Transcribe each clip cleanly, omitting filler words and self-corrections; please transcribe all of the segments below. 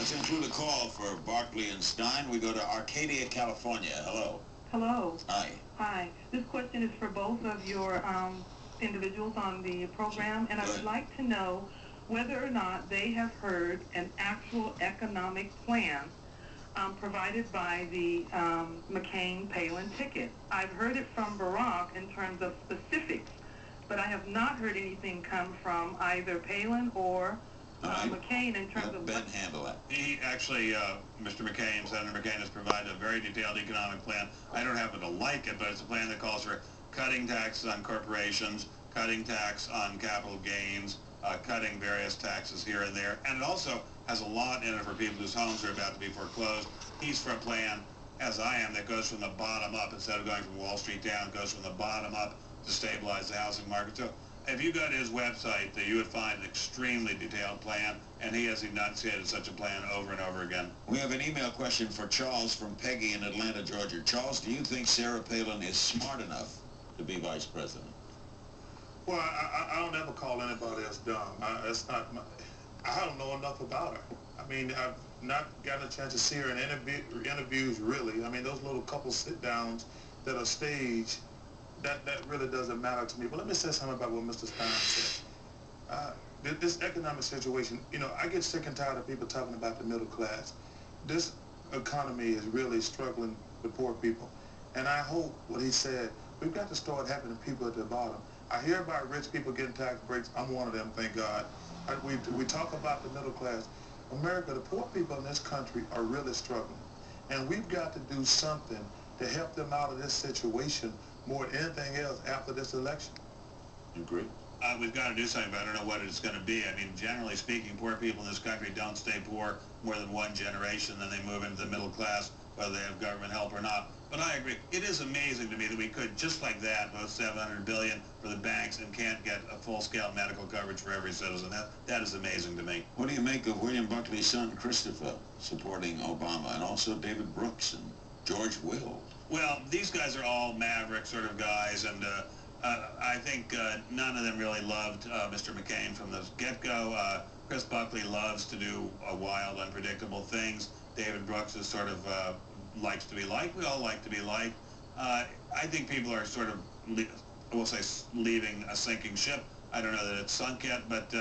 Let's include a call for Barkley and Stein. We go to Arcadia, California. Hello. Hello. Hi. Hi. This question is for both of your individuals on the program, and I would like to know whether or not they have heard an actual economic plan provided by the McCain-Palin ticket. I've heard it from Barack in terms of specifics, but I have not heard anything come from either Palin or McCain in terms of Ben what... handle that. He actually, Mr. McCain, Senator McCain, has provided a very detailed economic plan. I don't happen to like it, but it's a plan that calls for cutting taxes on corporations, cutting tax on capital gains, cutting various taxes here and there. And it also has a lot in it for people whose homes are about to be foreclosed. He's for a plan, as I am, that goes from the bottom up. Instead of going from Wall Street down, goes from the bottom up to stabilize the housing market. So if you go to his website, you would find an extremely detailed plan, and he has enunciated such a plan over and over again. We have an email question for Charles from Peggy in Atlanta, Georgia. Charles, do you think Sarah Palin is smart enough to be vice president? Well, I don't ever call anybody else dumb. I don't know enough about her. I mean, I've not gotten a chance to see her in interviews, really. I mean, those little couple sit-downs that are staged, that really doesn't matter to me. But let me say something about what Mr. Stein said. This economic situation, you know, I get sick and tired of people talking about the middle class. This economy is really struggling with poor people. And I hope what he said, we've got to start helping the people at the bottom. I hear about rich people getting tax breaks. I'm one of them, thank God. We talk about the middle class. America, the poor people in this country are really struggling. And we've got to do something to help them out of this situation more than anything else after this election. You agree? We've got to do something, but I don't know what it's going to be. I mean, generally speaking, poor people in this country don't stay poor more than one generation, then they move into the middle class, whether they have government help or not. But I agree. It is amazing to me that we could, just like that, vote $700 billion for the banks and can't get a full-scale medical coverage for every citizen. That is amazing to me. What do you make of William Buckley's son, Christopher, supporting Obama, and also David Brooks and George Will? Well, these guys are all maverick sort of guys, and I think none of them really loved Mr. McCain from the get-go. Chris Buckley loves to do wild, unpredictable things. David Brooks is sort of likes to be liked. We all like to be liked. I think people are sort of, we'll say, leaving a sinking ship. I don't know that it's sunk yet, but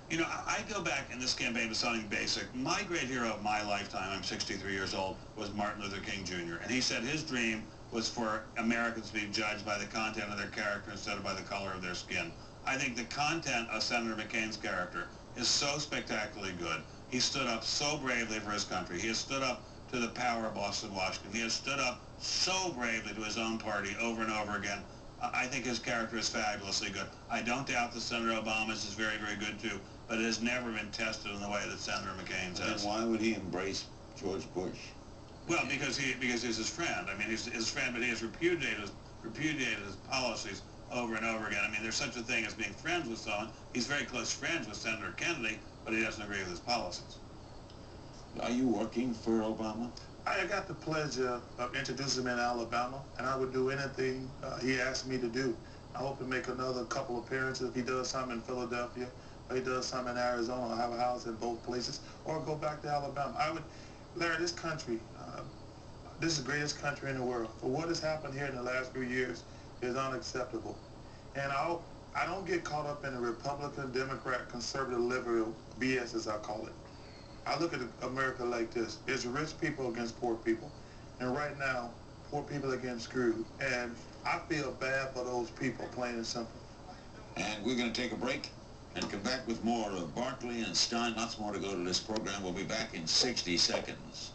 you know, I go back in this campaign to something basic. My great hero of my lifetime, I'm 63 years old, was Martin Luther King Jr. And he said his dream was for Americans to be judged by the content of their character instead of by the color of their skin. I think the content of Senator McCain's character is so spectacularly good. He stood up so bravely for his country. He has stood up to the power of Boston, Washington. He has stood up so bravely to his own party over and over again. I think his character is fabulously good. I don't doubt that Senator Obama's is very, very good too, but it has never been tested in the way that Senator McCain's has. And why would he embrace George Bush? Well, because he's his friend. I mean, he's his friend, but he has repudiated his policies over and over again. I mean, there's such a thing as being friends with someone. He's very close friends with Senator Kennedy, but he doesn't agree with his policies. Are you working for Obama? I got the pleasure of introducing him in Alabama, and I would do anything he asked me to do. I hope to make another couple appearances. If he does something in Philadelphia, or he does something in Arizona, I'll have a house in both places, or go back to Alabama. Larry, this country, this is the greatest country in the world. For what has happened here in the last few years is unacceptable. And I don't get caught up in the Republican, Democrat, conservative, liberal BS, as I call it. I look at America like this. It's rich people against poor people. And right now, poor people are getting screwed. And I feel bad for those people, plain and simple. And we're going to take a break and come back with more of Barkley and Stein. Lots more to go to this program. We'll be back in 60 seconds.